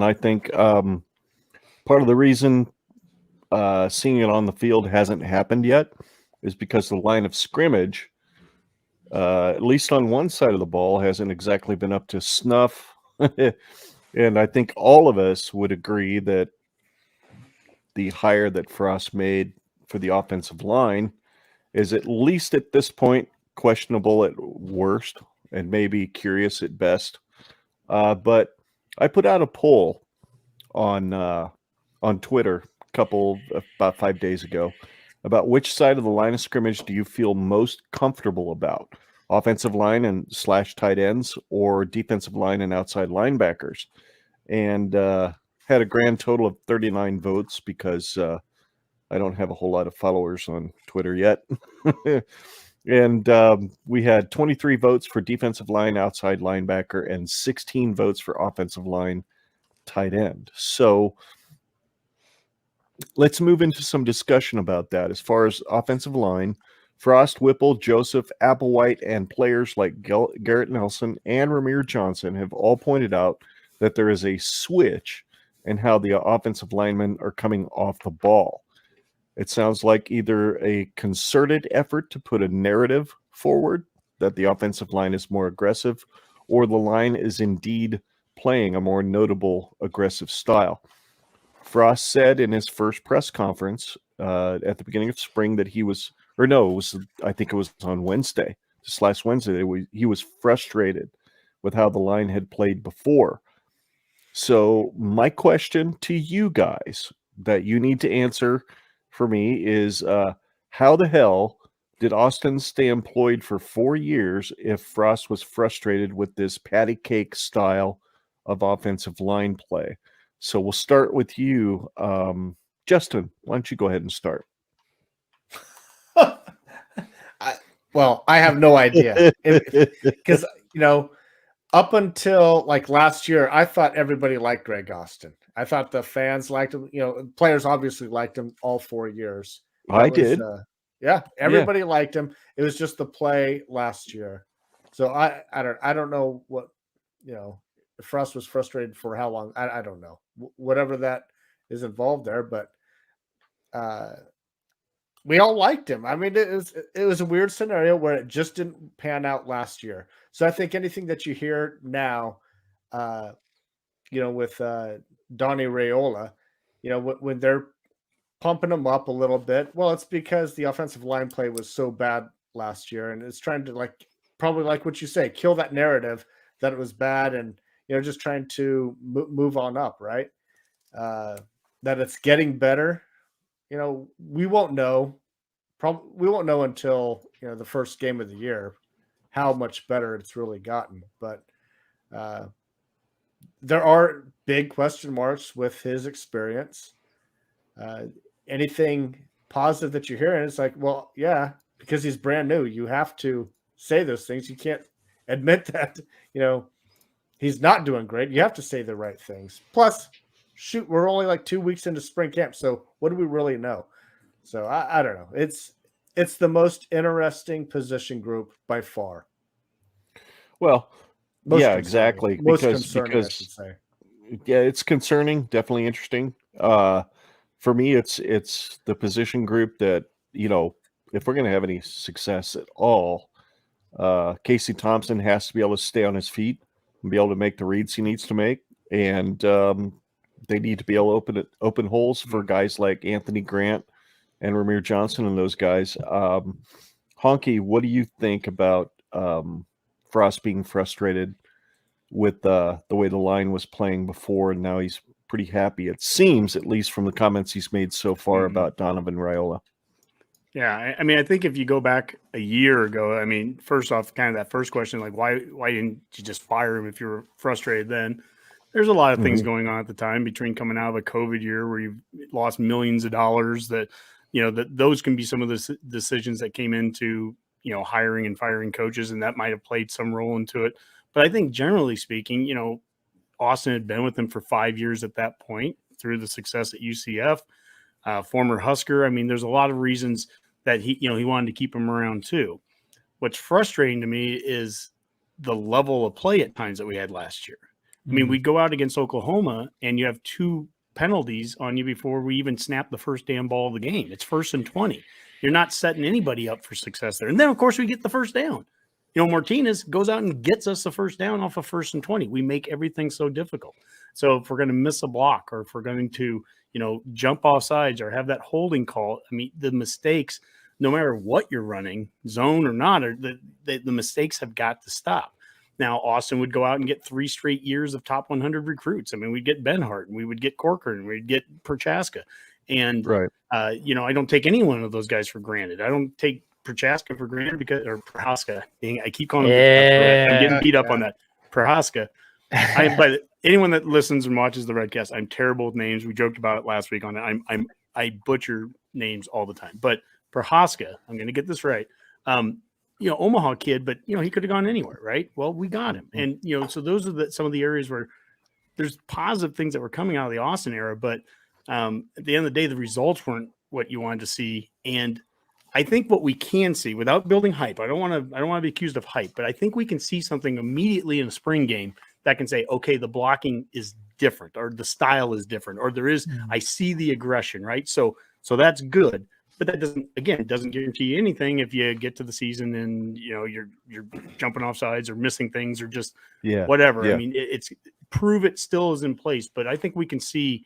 I think part of the reason seeing it on the field hasn't happened yet is because the line of scrimmage, at least on one side of the ball, hasn't exactly been up to snuff. And I think all of us would agree that the hire that Frost made for the offensive line is, at least at this point, questionable at worst and maybe curious at best. But I put out a poll on Twitter about 5 days ago about which side of the line of scrimmage do you feel most comfortable about, offensive line and / tight ends, or defensive line and outside linebackers, and had a grand total of 39 votes because I don't have a whole lot of followers on Twitter yet. And we had 23 votes for defensive line, outside linebacker, and 16 votes for offensive line, tight end. So let's move into some discussion about that. As far as offensive line, Frost, Whipple, Joseph, Applewhite, and players like Garrett Nelson and Ramir Johnson have all pointed out that there is a switch in how the offensive linemen are coming off the ball. It sounds like either a concerted effort to put a narrative forward that the offensive line is more aggressive, or the line is indeed playing a more notable aggressive style. Frost said in his first press conference at the beginning of spring that I think it was on Wednesday, just last Wednesday, he was frustrated with how the line had played before. So my question to you guys that you need to answer for me is, how the hell did Austin stay employed for 4 years if Frost was frustrated with this patty cake style of offensive line play? So we'll start with you, Justin. Why don't you go ahead and start? I have no idea because up until like last year, I thought everybody liked Greg Austin. I thought the fans liked him. Players obviously liked him all 4 years. I did. Everybody liked him. It was just the play last year. So I don't know what, if Frost was frustrated for how long. I don't know. Whatever that is involved there, but we all liked him. I mean, it was a weird scenario where it just didn't pan out last year. So I think anything that you hear now, with Donnie Raiola, when they're pumping him up a little bit, well, it's because the offensive line play was so bad last year, and it's trying to probably like what you say, kill that narrative that it was bad, and just trying to move on up, right? That it's getting better. We won't know. We won't know until the first game of the year how much better it's really gotten. But there are big question marks with his experience. Anything positive that you're hearing, it's like, well, yeah, because he's brand new, you have to say those things. You can't admit that he's not doing great. You have to say the right things. Plus, shoot, we're only like 2 weeks into spring camp, so what do we really know? So I don't know. It's the most interesting position group by far. Well, yeah, exactly. Most concerning, I should say. Yeah, it's concerning. Definitely interesting. For me, it's the position group that, if we're going to have any success at all, Casey Thompson has to be able to stay on his feet and be able to make the reads he needs to make. And they need to be able to open holes for guys like Anthony Grant and Ramir Johnson and those guys. Honke, what do you think about Frost being frustrated with the way the line was playing before, and now he's pretty happy, it seems, at least from the comments he's made so far about Donovan Raiola? Yeah, I mean, I think if you go back a year ago, I mean, first off, kind of that first question, like why didn't you just fire him if you were frustrated then? There's a lot of things going on at the time between coming out of a COVID year where you've lost millions of dollars that, that those can be some of the decisions that came into, hiring and firing coaches, and that might have played some role into it. But I think generally speaking, Austin had been with them for 5 years at that point through the success at UCF, former Husker. I mean, there's a lot of reasons that he wanted to keep him around too. What's frustrating to me is the level of play at times that we had last year. I mean, we go out against Oklahoma and you have 2 penalties on you before we even snap the first damn ball of the game. It's 1st and 20. You're not setting anybody up for success there. And then, of course, we get the first down. Martinez goes out and gets us the first down off of 1st and 20. We make everything so difficult. So if we're going to miss a block or if we're going to, jump off sides or have that holding call, I mean, the mistakes, no matter what you're running, zone or not, the mistakes have got to stop. Now, Austin would go out and get 3 straight years of top 100 recruits. I mean, we'd get Benhart and we would get Corcoran and we'd get Prochaska. And, I don't take any one of those guys for granted. I don't take Prochaska for granted or Prohaska. I keep calling him. I'm getting beat up on that. Prohaska. But anyone that listens and watches the Redcast, I'm terrible with names. We joked about it last week on it. I butcher names all the time. But Prohaska, I'm going to get this right. Omaha kid, but he could have gone anywhere, right? Well, we got him, and so those are some of the areas where there's positive things that were coming out of the Austin era, but at the end of the day, the results weren't what you wanted to see. And I think what we can see, without building hype, I don't want to be accused of hype, but I think we can see something immediately in a spring game that can say, okay, the blocking is different, or the style is different, or I see the aggression, right? So that's good. But that doesn't guarantee anything if you get to the season and you're jumping off sides or missing things or just whatever. I mean, it's prove it still is in place. But I think we can see.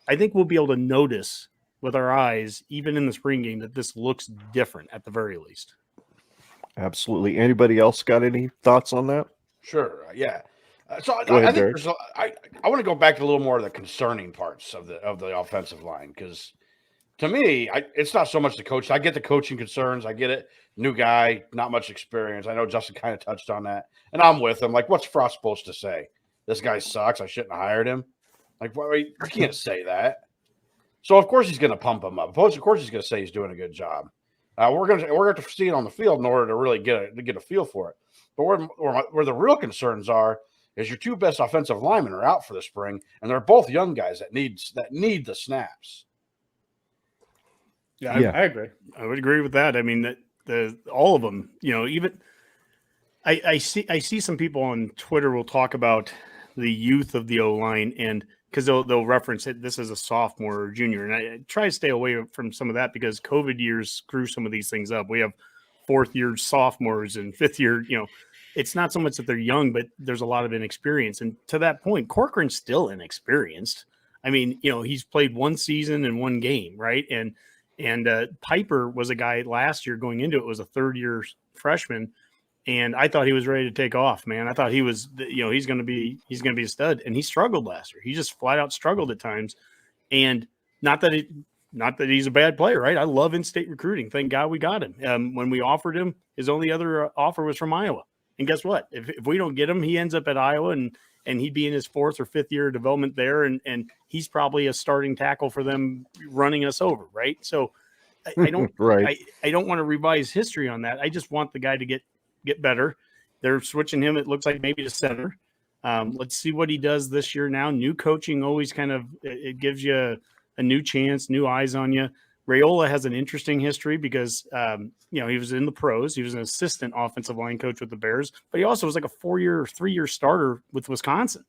I think we'll be able to notice with our eyes, even in the spring game, that this looks different at the very least. Absolutely. Anybody else got any thoughts on that? Sure. Yeah. So Go ahead, I think I want to go back to a little more of the concerning parts of the offensive line, because to me, it's not so much the coach. I get the coaching concerns. I get it. New guy, not much experience. I know Justin kind of touched on that. And I'm with him. Like, what's Frost supposed to say? This guy sucks. I shouldn't have hired him. Like, you can't say that. So, of course, he's going to pump him up. Of course, he's going to say he's doing a good job. We're going to see it on the field in order to really get a feel for it. But where the real concerns are is your 2 best offensive linemen are out for the spring, and they're both young guys that need the snaps. Yeah, I agree. I would agree with that. I mean, all of them, even I see some people on Twitter will talk about the youth of the O-line, and because they'll reference it, this is a sophomore or junior. And I try to stay away from some of that because COVID years screw some of these things up. We have 4th-year sophomores and 5th-year, it's not so much that they're young, but there's a lot of inexperience. And to that point, Corcoran's still inexperienced. I mean, he's played 1 season and 1 game, right? And Piper was a guy last year going into it, was a 3rd-year freshman. And I thought he was ready to take off, man. I thought he was, he's going to be a stud. And he struggled last year. He just flat out struggled at times. And not that he's a bad player, right? I love in-state recruiting. Thank God we got him. When we offered him, his only other offer was from Iowa. And guess what? If we don't get him, he ends up at Iowa and he'd be in his 4th or 5th year of development there. And he's probably a starting tackle for them running us over, right? So I don't I don't want to revise history on that. I just want the guy to get better. They're switching him, it looks like, maybe to center. Let's see what he does this year now. New coaching always kind of it gives you a new chance, new eyes on you. Raiola has an interesting history because he was in the pros. He was an assistant offensive line coach with the Bears, but he also was like a 4-year or 3-year starter with Wisconsin.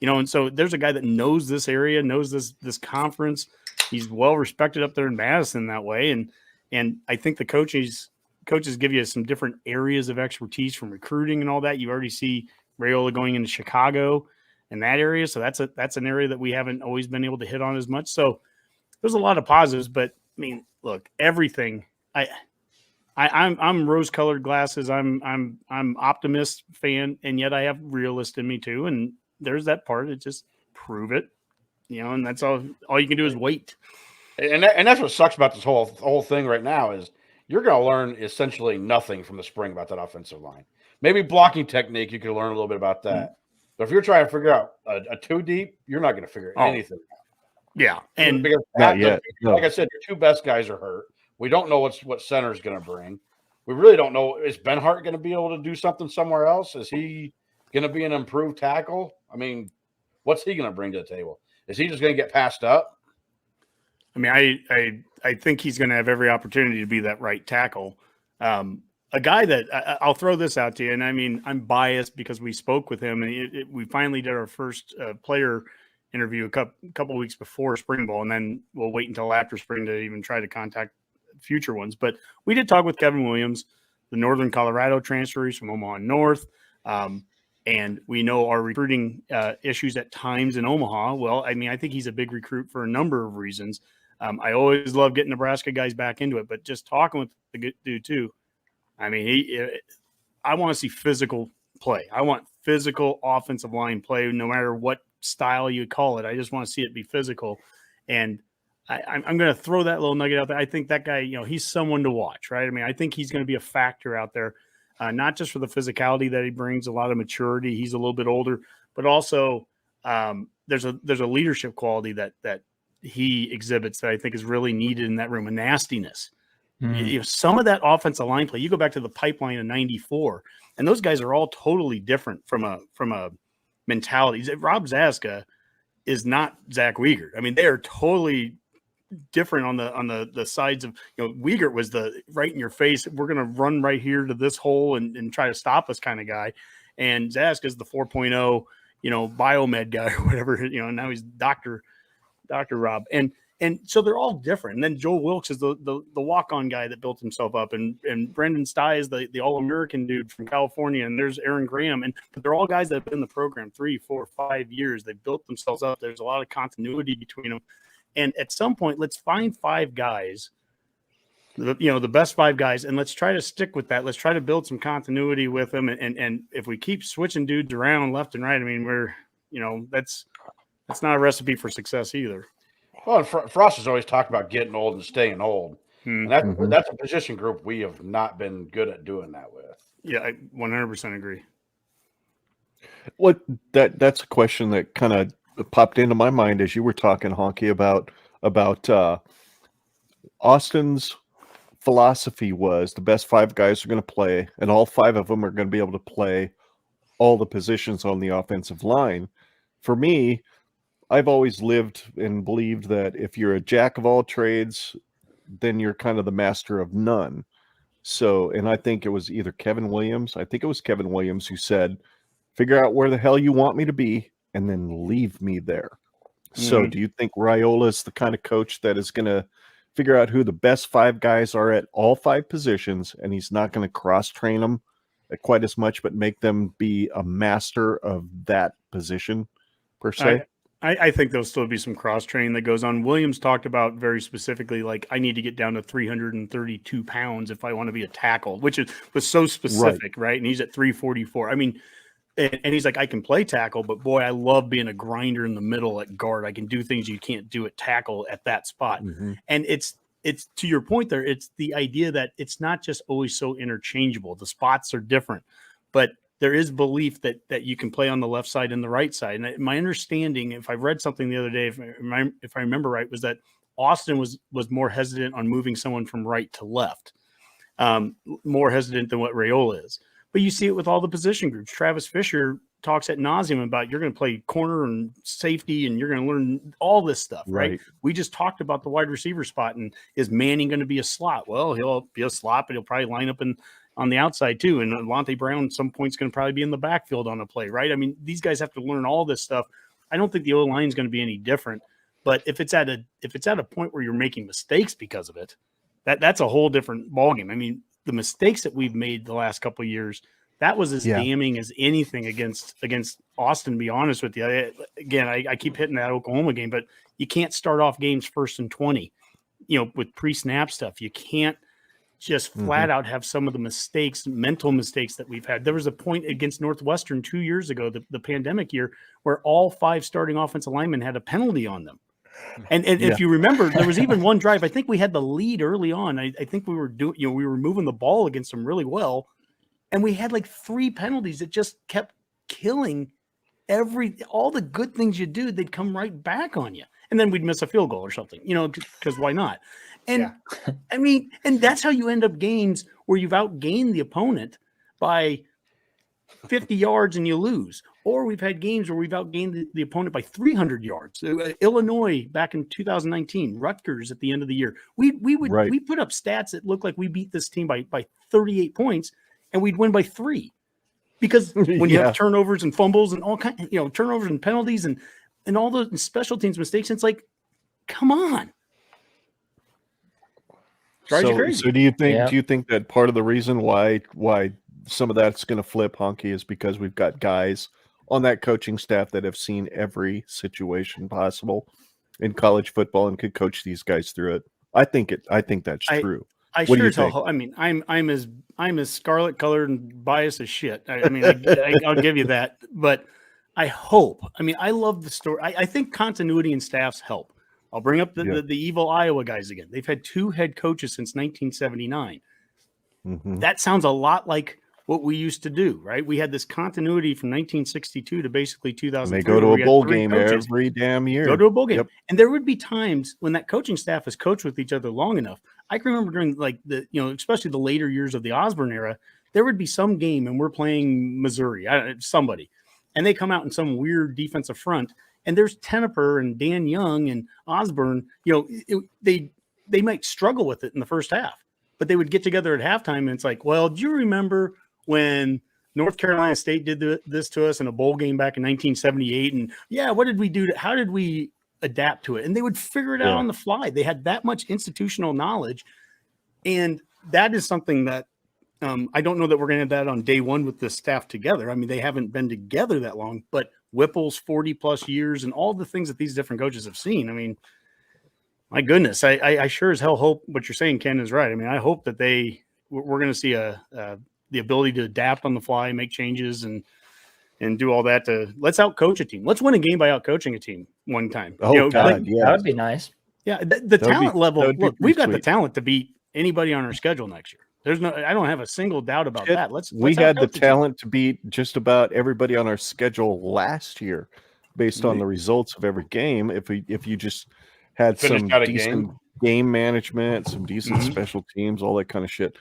And so there's a guy that knows this area, knows this conference. He's well respected up there in Madison that way, and I think the coaches give you some different areas of expertise from recruiting and all that. You already see Raiola going into Chicago and that area, so that's an area that we haven't always been able to hit on as much. So there's a lot of positives, but I mean, look, everything. I'm rose-colored glasses. I'm optimist fan, and yet I have realist in me too. And there's that part. It just prove it, and that's all you can do is wait. And that's what sucks about this whole thing right now is you're going to learn essentially nothing from the spring about that offensive line. Maybe blocking technique, you can learn a little bit about that. Mm-hmm. But if you're trying to figure out a 2 deep, you're not going to figure anything out. Yeah, and because not yet. Like I said, your 2 best guys are hurt. We don't know what center's going to bring. We really don't know. Is Benhart going to be able to do something somewhere else? Is he going to be an improved tackle? I mean, what's he going to bring to the table? Is he just going to get passed up? I mean, I think he's going to have every opportunity to be that right tackle. a guy that I'll throw this out to you, and I mean, I'm biased because we spoke with him, and we finally did our first player interview a couple weeks before spring ball, and then we'll wait until after spring to even try to contact future ones. But we did talk with Kevin Williams, the Northern Colorado transfers from Omaha North. And we know our recruiting issues at times in Omaha. Well, I mean, I think he's a big recruit for a number of reasons. I always love getting Nebraska guys back into it, but just talking with the good dude too. I mean, I want to see physical play. I want physical offensive line play, no matter what style you call it. I just want to see it be physical. And I'm going to throw that little nugget out there. I think that guy, he's someone to watch, right? I mean, I think he's going to be a factor out there. Not just for the physicality that he brings, a lot of maturity. He's a little bit older, but also there's a leadership quality that he exhibits that I think is really needed in that room. A nastiness. Some of that offensive line play. You go back to the pipeline in '94, and those guys are all totally different from a mentality. Rob Zaska is not Zach Wiegert. I mean, they are totally different on the sides of, Wiegert was the right in your face, we're going to run right here to this hole and try to stop us kind of guy. And Zask is the 4.0, biomed guy or whatever, now he's Dr. Rob. And so they're all different. And then Joel Wilkes is the walk-on guy that built himself up. And Brendan Stye is the All-American dude from California. And there's Aaron Graham. But they're all guys that have been in the program 3, 4, 5 years. They've built themselves up. There's a lot of continuity between them. And at some point, let's find 5 guys, the best 5 guys, and let's try to stick with that. Let's try to build some continuity with them. And if we keep switching dudes around left and right, I mean, that's not a recipe for success either. Well, Frost has always talked about getting old and staying old. And that's a position group we have not been good at doing that with. Yeah, I 100% agree. That's a question that kind of popped into my mind as you were talking, Honke, about Austin's philosophy was the best 5 guys are going to play, and all 5 of them are going to be able to play all the positions on the offensive line. For me, I've always lived and believed that if you're a jack of all trades, then you're kind of the master of none. So, and I think it was either Kevin Williams who said, figure out where the hell you want me to be and then leave me there. So do you think Raiola is the kind of coach that is going to figure out who the best 5 guys are at all 5 positions, and he's not going to cross-train them quite as much, but make them be a master of that position, per se? I think there'll still be some cross-training that goes on. Williams talked about very specifically, like, I need to get down to 332 pounds if I want to be a tackle, which was so specific, right? And he's at 344. I mean, and he's like, I can play tackle, but boy, I love being a grinder in the middle at guard. I can do things you can't do at tackle at that spot. And it's to your point there, it's the idea that it's not just always so interchangeable. The spots are different, but there is belief that you can play on the left side and the right side. And my understanding, if I read something the other day, if I remember right, was that Austin was more hesitant on moving someone from right to left, more hesitant than what Raiola is. But you see it with all the position groups. Travis Fisher talks ad nauseum about you're going to play corner and safety and you're going to learn all this stuff, right? We just talked about the wide receiver spot, and is Manning going to be a slot? Well, he'll be a slot, but he'll probably line up on the outside too. And Lante Brown at some point is going to probably be in the backfield on a play, right? I mean, these guys have to learn all this stuff. I don't think the O-line is going to be any different, but if it's at a point where you're making mistakes because of it, that's a whole different ballgame. I mean, the mistakes that we've made the last couple of years, that was as damning as anything against Austin, to be honest with you. I keep hitting that Oklahoma game, but you can't start off games 1st and 20, with pre-snap stuff. You can't just flat out have some of the mental mistakes that we've had. There was a point against Northwestern 2 years ago, the pandemic year, where all 5 starting offensive linemen had a penalty on them. And if you remember, there was even one drive. I think we had the lead early on. I think we were we were moving the ball against them really well, and we had like 3 penalties that just kept killing all the good things you do. They'd come right back on you, and then we'd miss a field goal or something, because why not? And I mean, and that's how you end up games where you've outgained the opponent by 50 yards and you lose. Or we've had games where we've outgained the opponent by 300 yards. Illinois back in 2019, Rutgers at the end of the year. We put up stats that looked like we beat this team by 38 points and we'd win by 3. Because when you have turnovers and fumbles and all kind, turnovers and penalties and all those special teams mistakes, it's like, come on. Drives you crazy. So do you think that part of the reason why some of that's going to flip, Honke, is because we've got guys on that coaching staff that have seen every situation possible in college football and could coach these guys through it? I think that's true. What do you think? I mean, I'm as scarlet colored and biased as shit. I mean, I'll give you that. But I hope. I mean, I love the story. I think continuity and staffs help. I'll bring up the evil Iowa guys again. They've had 2 head coaches since 1979. Mm-hmm. That sounds a lot like what we used to do, right? We had this continuity from 1962 to basically 2003. They go to a bowl game every damn year. Go to a bowl game. Yep. And there would be times when that coaching staff has coached with each other long enough. I can remember during especially the later years of the Osborne era, there would be some game and we're playing Missouri, somebody, and they come out in some weird defensive front and there's Teneper and Dan Young and Osborne, they might struggle with it in the first half, but they would get together at halftime and it's like, well, do you remember when North Carolina State did this to us in a bowl game back in 1978? And what did we do? How did we adapt to it? And they would figure it out on the fly. They had that much institutional knowledge. And that is something that I don't know that we're going to have that on day one with the staff together. I mean, they haven't been together that long, but Whipple's 40 plus years and all the things that these different coaches have seen. I mean, my goodness, I sure as hell hope what you're saying, Ken, is right. I mean, I hope that we're going to see the ability to adapt on the fly, make changes, and do all that. Let's outcoach a team. Let's win a game by outcoaching a team one time. Oh, that would be nice. Yeah, the talent level. Look, we've got the talent to beat anybody on our schedule next year. I don't have a single doubt about that. We had the talent to beat just about everybody on our schedule last year, based on the results of every game. If you just had some decent game management, some decent special teams, all that kind of shit.